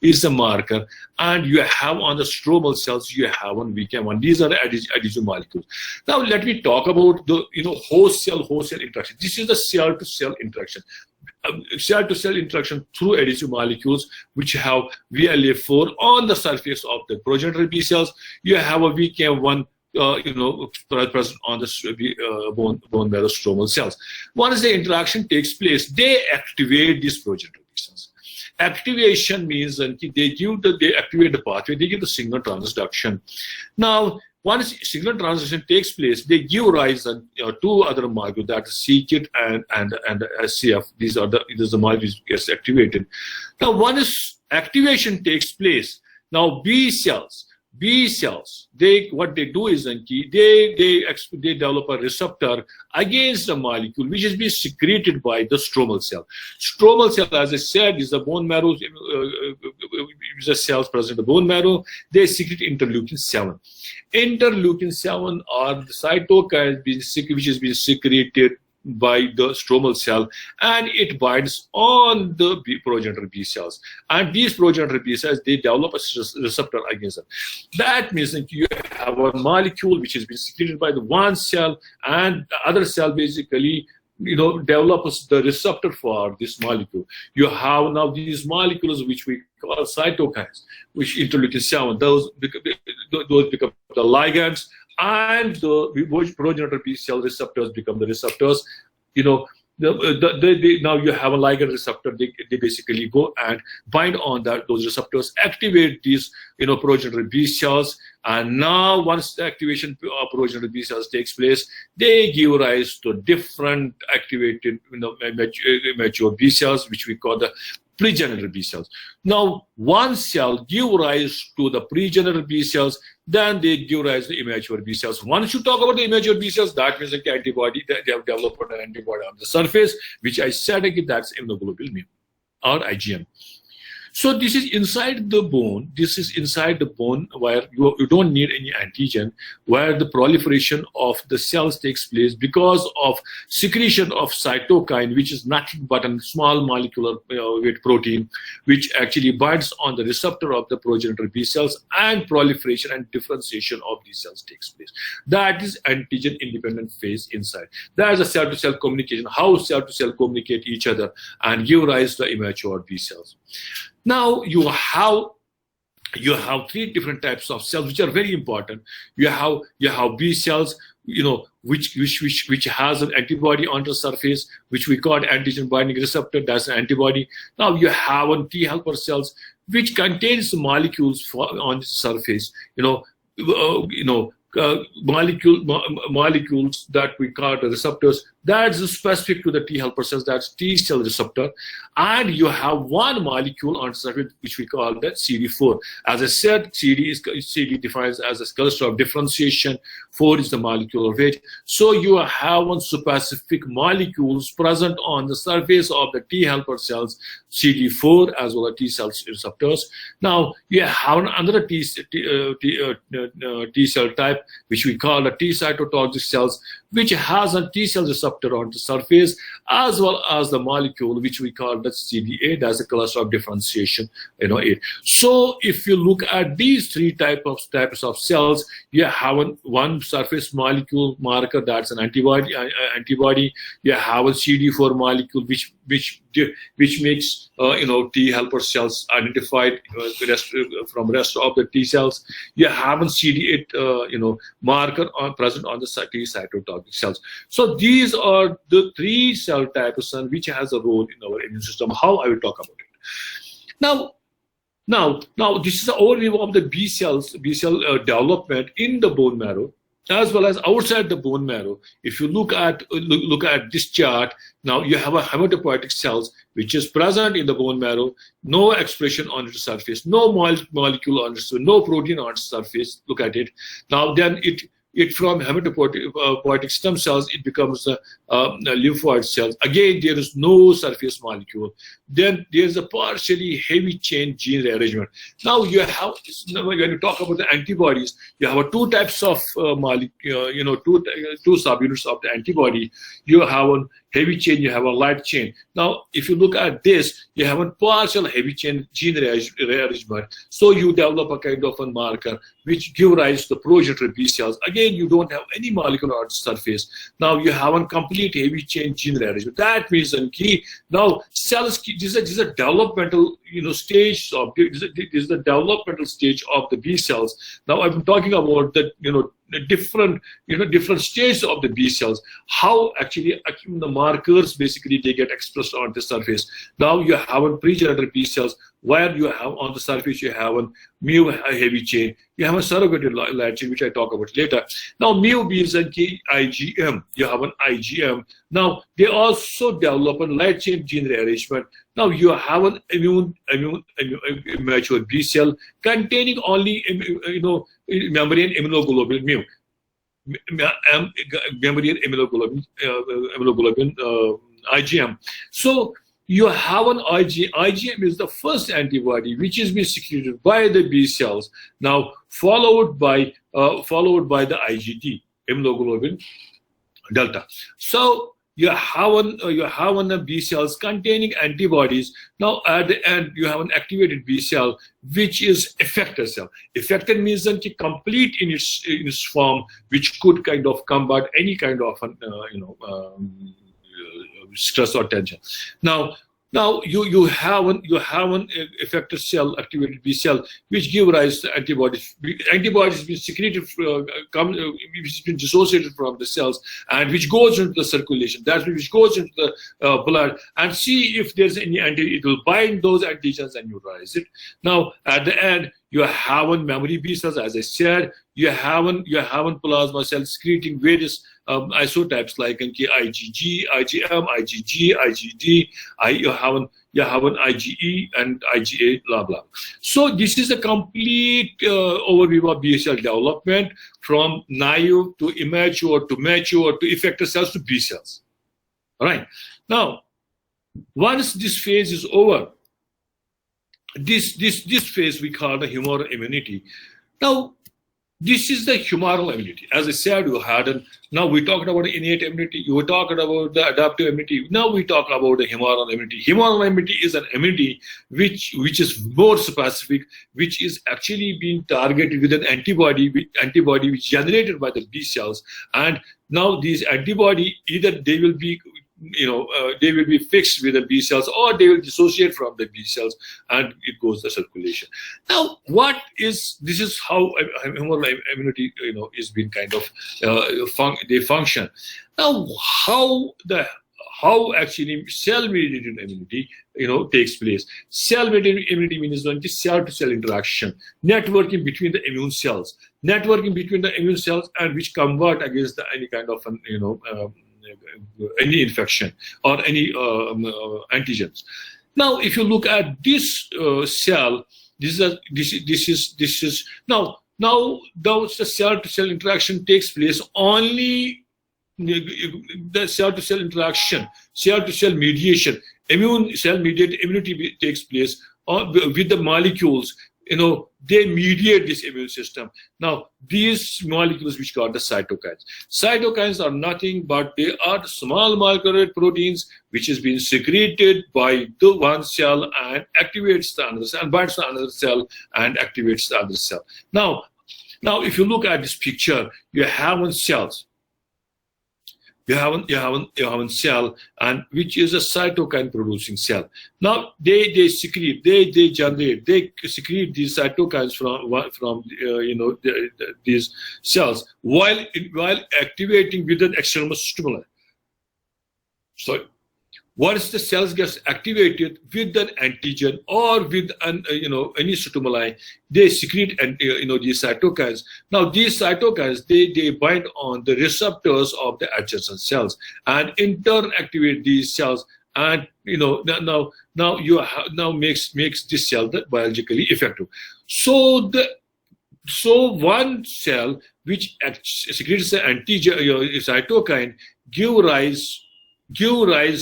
is a marker, and you have on the stromal cells, you have on VK1. These are the adhesion molecules. Now let me talk about the host cell interaction. This is the cell to cell interaction. Cell to cell interaction through adhesive molecules which have VLA4 on the surface of the progenitor B cells. You have a VK1 present on the bone marrow stromal cells. Once the interaction takes place, they activate these progenitor B cells. Activation means that they activate the pathway, they give the signal transduction. Now, once signal transition takes place, they give rise to two other molecules, that is CKIT and SCF. These are the molecules gets activated. Now, once activation takes place, now B cells, what they do is they develop a receptor against the molecule which is being secreted by the stromal cell. Stromal cell, as I said, is the bone marrow, is the cells present in the bone marrow. They secrete interleukin-7. Interleukin-7 are the cytokines which is being secreted by the stromal cell, and it binds on the progenitor B cells. And these progenitor B cells, they develop a receptor against them. That means that you have a molecule which has been secreted by the one cell, and the other cell basically develops the receptor for this molecule. You have now these molecules which we call cytokines, which interleukin-7, those become the ligands, and the progenitor B cell receptors become the receptors. Now you have a ligand receptor. They basically go and bind on those receptors, activate these progenitor B cells, and now once the activation of progenitor B cells takes place, they give rise to different activated mature B cells, which we call the progenitor B cells. Now, one cell give rise to the progenitor B cells, then they give rise to immature B cells. Once you talk about the immature B cells, that means the antibody, they have developed an antibody on the surface, which I said again, that's immunoglobulin or IgM. So this is inside the bone. This is inside the bone where you don't need any antigen, where the proliferation of the cells takes place because of secretion of cytokine, which is nothing but a small molecular weight protein, which actually binds on the receptor of the progenitor B cells, and proliferation and differentiation of these cells takes place. That is antigen-independent phase inside. That is a cell-to-cell communication, how cell-to-cell communicate each other and give rise to immature B cells. Now you have three different types of cells which are very important. You have B cells, which has an antibody on the surface, which we call antigen binding receptor. That's an antibody. Now you have T helper cells, which contains molecules on the surface. Molecules that we call the receptors, that's specific to the T helper cells, that's T cell receptor. And you have one molecule on the surface which we call the CD4. As I said, CD defines as a cluster of differentiation, 4 is the molecular weight. So you have one specific molecules present on the surface of the T helper cells, CD4 as well as T cell receptors. Now you have another T cell type which we call the T cytotoxic cells, which has a T cell receptor on the surface, as well as the molecule which we call the CD8 as a cluster of differentiation, 8. So if you look at these three types of cells, you have one surface molecule marker, that's an antibody. You have a CD4 molecule which makes T helper cells identified from rest of the T cells. You have a CD8 marker present on the T cytotoxic cells. So these are the three cell types and which has a role in our immune system. How I will talk about it. Now this is the overview of the B cell development in the bone marrow as well as outside the bone marrow. If you look at this chart, now you have a hematopoietic cells which is present in the bone marrow, no expression on the surface, no molecule on the surface, no protein on the surface. Look at it. Now then it from hematopoietic stem cells, it becomes lymphoid cells. Again, there is no surface molecule. Then there's a partially heavy chain gene rearrangement. Now you have, when you talk about the antibodies, you have two types of molecule, two subunits of the antibody. You have a heavy chain, you have a light chain. Now, if you look at this, you have a partial heavy chain gene rearrangement. So you develop a kind of a marker which give rise to the progenitor B cells. Again, you don't have any molecule on the surface. Now you have a complete heavy chain gene rearrangement. That means now cells, this is a developmental stage of this is the developmental stage of the B cells. Now I'm talking about the different stages of the B cells, how actually the markers basically they get expressed on the surface. Now you have a progenitor B cells where you have on the surface you have a mu heavy chain, you have a surrogate light chain which I talk about later. Now mu means an IgM, you have an IgM. Now they also develop a light chain gene rearrangement. Now you have an immune mature B cell containing only membrane immunoglobulin mu, membrane immunoglobulin IgM. So you have an IgM is the first antibody which is being secreted by the B cells. Now followed by the IgD, immunoglobulin delta. So you have a B cells containing antibodies. Now at the end you have an activated B cell which is effector cell. Effector means that it's complete in its form, which could kind of combat any kind of stress or tension. Now you have an effector cell, activated B cell, which give rise to antibodies. Antibodies being secreted, which has been dissociated from the cells, and which goes into the circulation. That's which goes into the blood, and see if there's any it will bind those antigens and neutralize it. Now at the end, you have memory B cells, as I said. You have plasma cells secreting various isotypes like IgG, IgM, IgG, IgD. You have an IgE and IgA, blah blah. So this is a complete overview of B cell development from naive to immature to mature to effector cells to B cells. All right. Now, once this phase is over, this phase we call the humoral immunity. Now, this is the humoral immunity. As I said, now we talked about innate immunity, you were talking about the adaptive immunity. Now we talk about the humoral immunity. Humoral immunity is an immunity which is more specific, which is actually being targeted with an antibody which is generated by the B cells. And now these antibody, either they will be fixed with the B cells, or they will dissociate from the B cells, and it goes the circulation. Now, this is how humoral immunity, is being kind of they function. Now, how actually cell-mediated immunity, takes place. Cell-mediated immunity means cell-to-cell interaction, networking between the immune cells, and which convert against any kind of any infection or any antigens. Now, if you look at this cell, this is now the cell-to-cell interaction takes place only. The cell-to-cell interaction, cell-to-cell mediation, cell-mediated immunity takes place with the molecules. They mediate this immune system. Now, these molecules which called the cytokines. Cytokines are nothing but they are small molecular proteins which is being secreted by the one cell and activates the other cell, and binds to another cell and activates the other cell. Now, if you look at this picture, you have cells. You have a cell, and which is a cytokine producing cell. Now they secrete, they secrete these cytokines from these cells while activating with an external stimuli. So once the cells gets activated with an antigen or with any stimuli, they secrete these cytokines. Now these cytokines they bind on the receptors of the adjacent cells and in turn activate these cells, and makes this cell biologically effective. So So one cell which secretes the cytokine give rise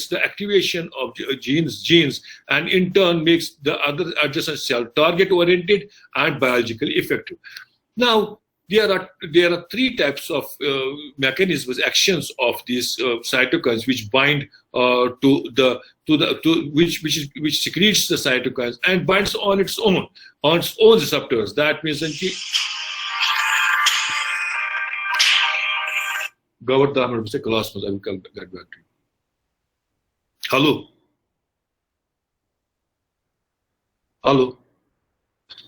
the activation of genes, and in turn makes the other adjacent cell target oriented and biologically effective. Now there are three types of mechanisms, actions of these cytokines which bind which secretes the cytokines and binds on its own receptors. That means Govardhan will say class, I will get back to you. Hello.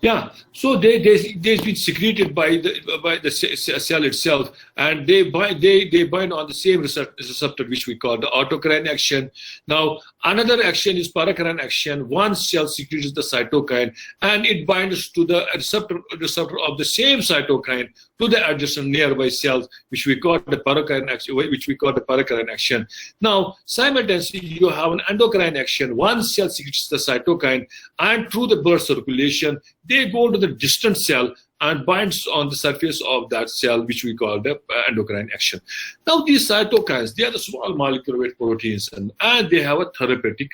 Yeah, so they've been secreted by the cell itself, and they bind on the same receptor which we call the autocrine action. Now another action is paracrine action. One cell secretes the cytokine and it binds to the receptor of the same cytokine to the adjacent nearby cells, which we call the paracrine action. Now simultaneously you have an endocrine action. One cell secretes the cytokine, and through the blood circulation they go to the distant cell and binds on the surface of that cell, which we call the endocrine action. Now these cytokines, they are the small molecular weight proteins, and they have a therapeutic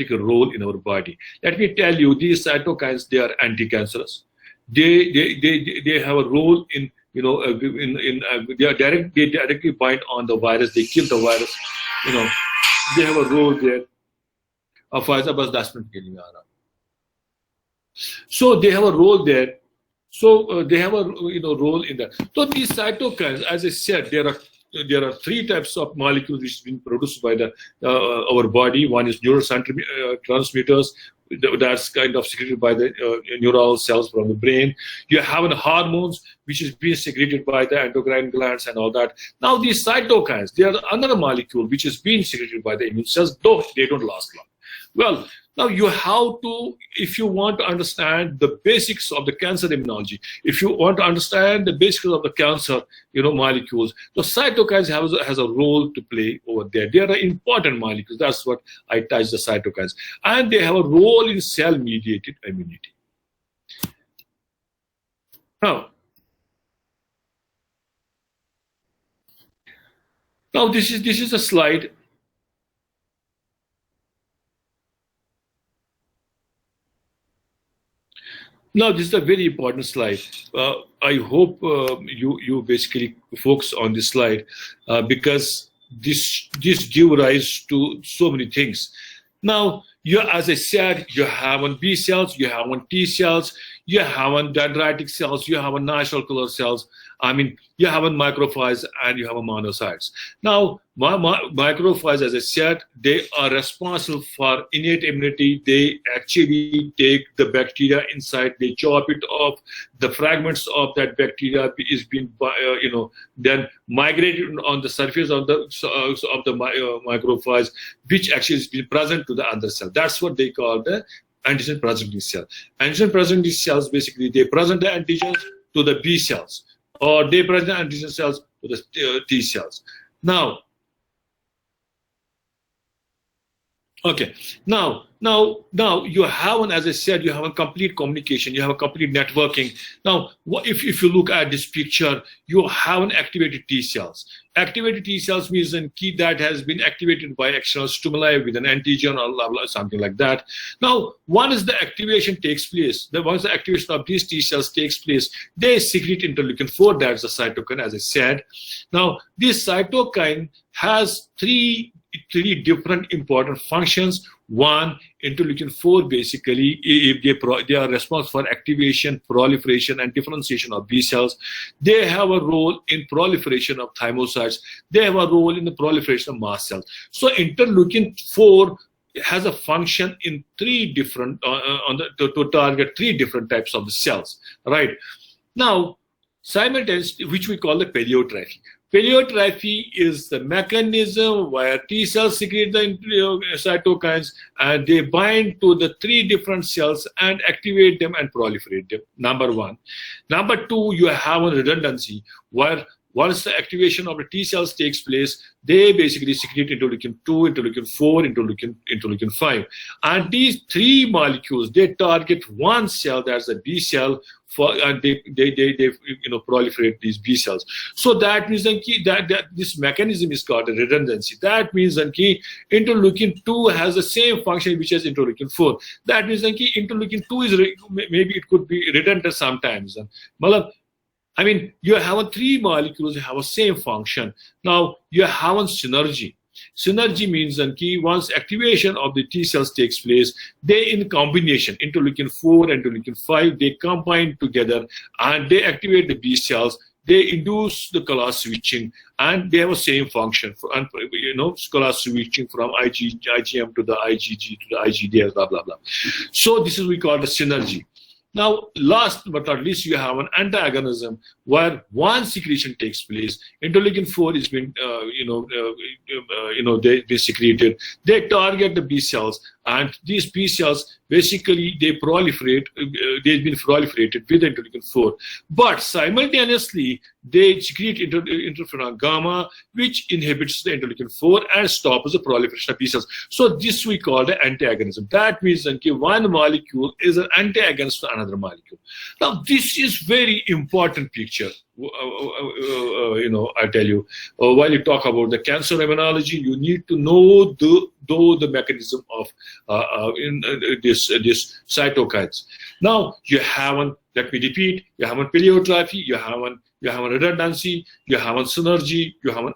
role in our body. Let me tell you, these cytokines, they are anti-cancerous. They have a role in, they directly bind on the virus. They kill the virus. They have a role there. So they have a role there. So they have a role in that. So these cytokines, as I said, there are three types of molecules which have been produced by our body. One is neurotransmitters. That's kind of secreted by the neural cells from the brain. You have hormones, which is being secreted by the endocrine glands and all that. Now these cytokines, they are another molecule which is being secreted by the immune cells, though they don't last long. Well, now you have to, if you want to understand the basics of the cancer immunology, if you want to understand the basics of the cancer, molecules, the cytokines has a role to play over there. They are important molecules. That's what I touched, the cytokines, and they have a role in cell-mediated immunity. Now this is a slide. Now, this is a very important slide. I hope you basically focus on this slide because this gives rise to so many things. Now, as I said, you have on B cells, you have on T cells, you have on dendritic cells, you have on natural killer cells. You have on macrophages and you have on monocytes. Now, macrophages, as I said, they are responsible for innate immunity. They actually take the bacteria inside, they chop it off. The fragments of that bacteria is being, then migrated on the surface of the macrophage, which actually is being present to the other cell. That's what they call the antigen presenting cell. Antigen presenting cells, basically, they present the antigens to the B cells, or they present antigen cells to the T cells. Now, okay. Now you have, as I said, you have a complete communication. You have a complete networking. Now, if you look at this picture, you have an activated T cells. Activated T cells means a key that has been activated by external stimuli with an antigen or something like that. Now, once the activation takes place, once the activation of these T cells takes place, they secrete interleukin-4. That's the cytokine, as I said. Now, this cytokine has three different important functions. One, interleukin-4, basically, they are responsible for activation, proliferation, and differentiation of B cells. They have a role in proliferation of thymocytes. They have a role in the proliferation of mast cells. So interleukin-4 has a function in three different, to target three different types of the cells, right? Now, simultaneously, which we call the paleotrophy. Paleotrophy is the mechanism where T cells secrete the cytokines and they bind to the three different cells and activate them and proliferate them, number one. Number two, you have a redundancy where once the activation of the T cells takes place, they basically secrete interleukin 2, interleukin 4, interleukin 5. And these three molecules, they target one cell, that's a B cell, and they proliferate these B cells. So that means that this mechanism is called a redundancy. That means that interleukin 2 has the same function which has interleukin 4. That means that interleukin 2 is maybe it could be redundant sometimes. I mean, you have three molecules have the same function. Now you have synergy. Synergy means that once activation of the T cells takes place, they in combination, interleukin 4 and interleukin 5, they combine together and they activate the B cells. They induce the color switching, and they have the same function. Color switching from IgM to the IgG to the IgD, blah blah blah. So this is we call the synergy. Now, last but not least, you have an antagonism where one secretion takes place. Interleukin 4 is being, they secreted. They target the B cells, and these B cells basically they proliferate. They've been proliferated with interleukin 4, but simultaneously they secrete interferon gamma, which inhibits the interleukin 4 and stops the proliferation of B cells. So this we call the antagonism. That means that one molecule is an antagonist to another molecule. Now this is very important picture. I tell you, while you talk about the cancer immunology, you need to know the mechanism of this cytokines. Now you have let me repeat, you have paleotrophy, you have redundancy, you have synergy, you have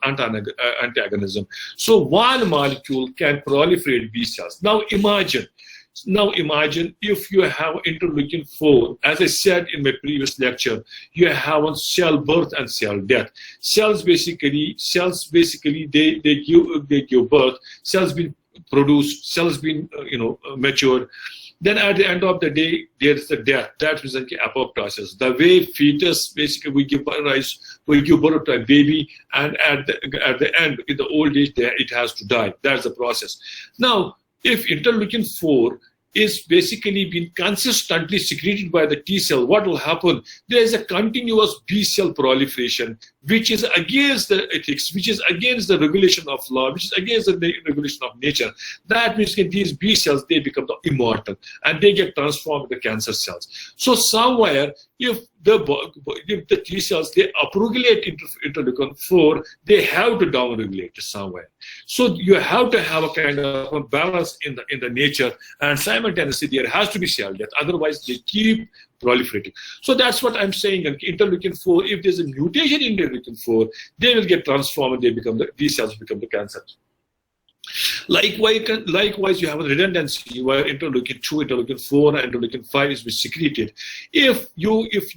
antagonism. So one molecule can proliferate B cells. Now imagine if you have interleukin 4, as I said in my previous lecture, you have cell birth and cell death. Cells basically they give birth, cells being produced, cells being matured. Then at the end of the day, there is the death. That is apoptosis. The way fetus basically we give birth to a baby, and at the end, in the old age, it has to die. That's the process. Now, if interleukin 4 is basically being consistently secreted by the T cell, what will happen? There is a continuous B cell proliferation, which is against the ethics, which is against the regulation of law, which is against the regulation of nature. That means that these B cells, they become immortal and they get transformed into cancer cells. So somewhere, if the T cells, they upregulate interleukin 4, they have to downregulate it somewhere. So you have to have a kind of a balance in the nature, and simultaneously there has to be cell death. Otherwise, they keep proliferating. So that's what I'm saying. Interleukin 4, if there's a mutation in interleukin 4, they will get transformed. These cells become the cancer. Likewise, you have a redundancy where interleukin 2, interleukin 4, and interleukin 5 is secreted. If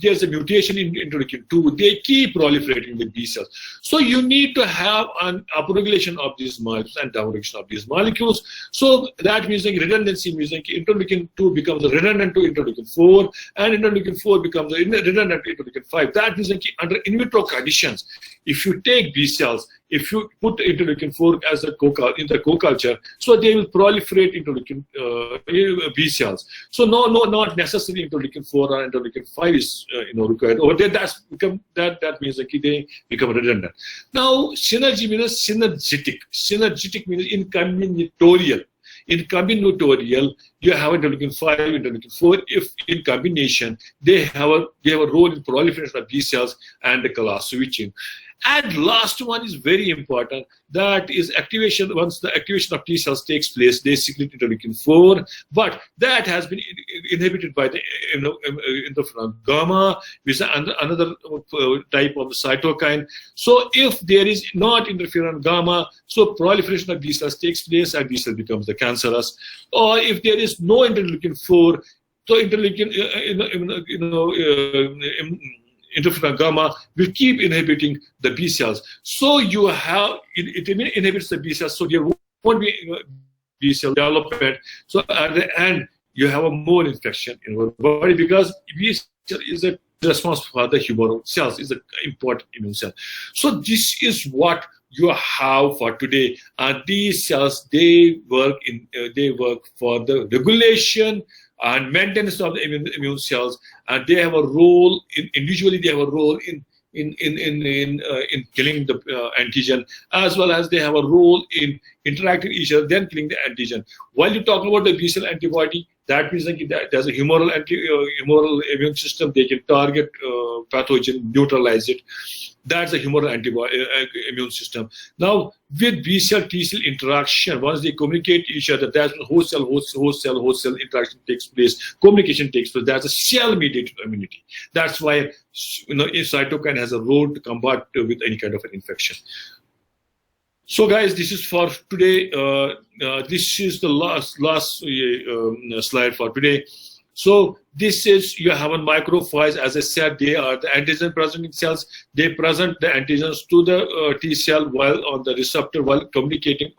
there's a mutation in interleukin 2, they keep proliferating the B cells. So you need to have an upregulation of these molecules and downregulation of these molecules. So that means redundancy means interleukin 2 becomes redundant to interleukin 4, and interleukin 4 becomes redundant to interleukin 5. That means under in vitro conditions, if you take B cells, if you put interleukin 4 as in the co-culture, so they will proliferate interleukin B cells. So not necessarily interleukin 4 or interleukin 5 is required. Over there, that means they become redundant. Now synergy means synergetic. Synergetic means incombinatorial. In combinatorial, you have interleukin 5, interleukin 4. If in combination, they have a role in proliferation of B cells and the color switching. And last one is very important. That is activation. Once the activation of T cells takes place, they secrete interleukin 4, but that has been inhibited by the interferon gamma, which is another type of cytokine. So if there is not interferon gamma, so proliferation of B cells takes place and B cell becomes the cancerous. Or if there is no interleukin 4, so interleukin interferon gamma will keep inhibiting the B cells. So you have it inhibits the B cells, so there won't be B cell development. So at the end, you have a more infection in your body because B cell is responsible for the humoral cells, is an important immune cell. So this is what you have for today. And these cells, they work for the regulation and maintenance of the immune cells, and they have a role individually they have a role in in killing the antigen, as well as they have a role in interacting with each other, then killing the antigen. While you talk about the B cell antibody, that means that there's a humoral immune system. They can target pathogen, neutralize it. That's a humoral antibody immune system. Now, with B cell T cell interaction, once they communicate to each other, that's when host cell interaction takes place. Communication takes place. That's a cell-mediated immunity. That's why a cytokine has a role to combat with any kind of an infection. So, guys, this is for today. This is the last slide for today. So this is, you have a macrophages, as I said, they are the antigen presenting cells. They present the antigens to the T cell while on the receptor, while communicating.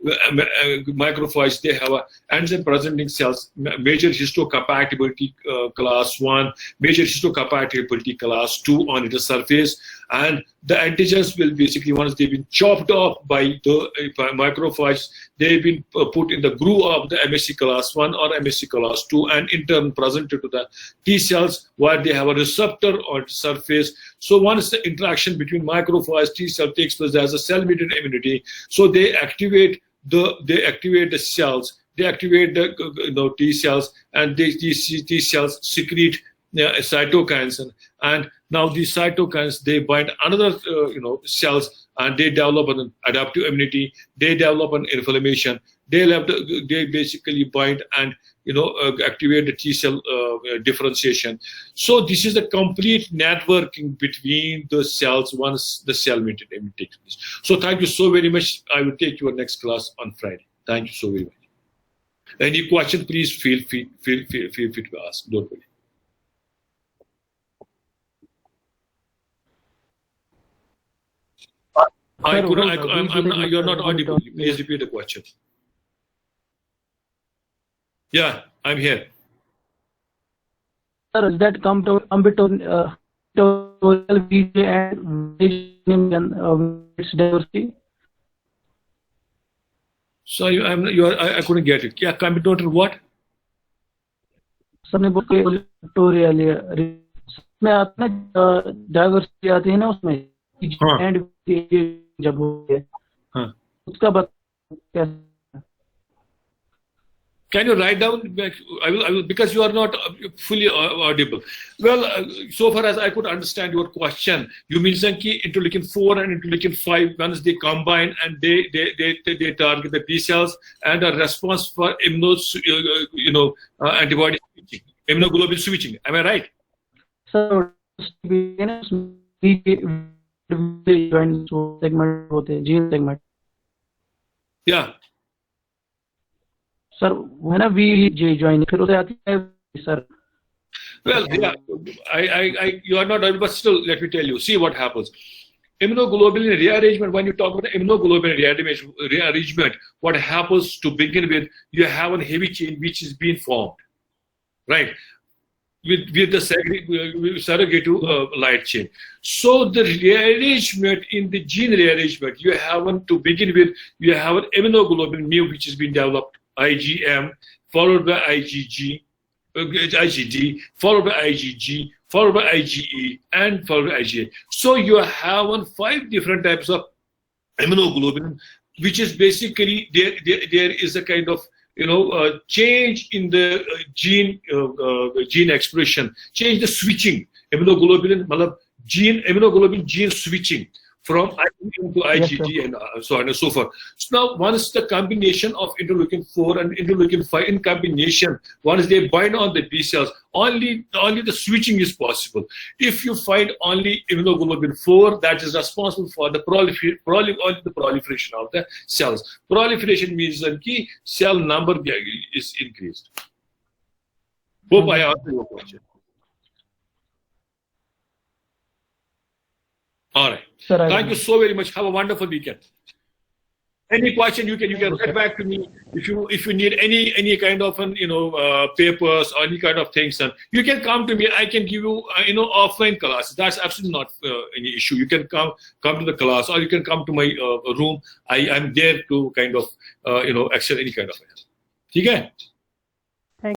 Macrophages, they have a antigen presenting cells, major histocompatibility class 1, major histocompatibility class 2 on its surface. And the antigens will basically, once they've been chopped off by the macrophages, they've been put in the groove of the MSC class 1 or MSC class 2, and in turn presented to the T cells where they have a receptor on the surface. So once the interaction between macrophage T cell takes place as a cell-mediated immunity, so they activate the cells, they activate the T cells, and these T cells secrete cytokines, and now these cytokines, they bind another cells, and they develop an adaptive immunity. They develop an inflammation. They basically bind and activate the T cell differentiation. So this is the complete networking between the cells once the cell-mediated immunity takes place. So thank you so very much. I will take your next class on Friday. Thank you so very much. Any question, please feel free to ask. Don't worry. You're not audible. Please repeat the question. Yeah, I'm here. Sir, does that come to VJ and its diversity? Sorry, I couldn't get it. Yeah, combinatorial what? Sir ने बोला विक्टोरियल में आता है diversity आती है ना उसमें and जब हो गया उसका बता Can you write down? I will, because you are not fully audible. Well, so far as I could understand your question, you mentioned that interleukin 4 and interleukin 5, once they combine and they target the B cells and a response for antibody switching, immunoglobulin switching. Am I right? So, segment होते हैं gene segment. Yeah. Sir, when we join, फिर उसे आती है sir. Well, yeah, you are not, but still, let me tell you. See what happens. Immunoglobulin rearrangement. When you talk about immunoglobulin rearrangement, what happens to begin with? You have a heavy chain which is being formed, right? With the surrogate light chain. So the rearrangement in the gene rearrangement, you have to begin with. You have an immunoglobulin mu which has been developed. IgM, followed by IgG, IgD, followed by IgG, followed by IgE, and followed by IgA. So you have 5 different types of immunoglobulin, which is basically there is a kind of change in the gene expression, change the switching immunoglobulin gene switching from IgM to IgG and so on and so forth. So now, once the combination of interleukin 4 and interleukin 5 in combination, once they bind on the B cells, only the switching is possible. If you find only immunoglobulin 4, that is responsible for the proliferation of the cells. Proliferation means that cell number is increased. Hope I answered your question. All right. Sir, thank you so very much. Have a wonderful weekend. Any question you can get back to me if you need any kind of papers or any kind of things, and you can come to me. I can give you offline classes. That's absolutely not any issue. You can come to the class, or you can come to my room. I'm there to kind of excel any kind of help. Okay?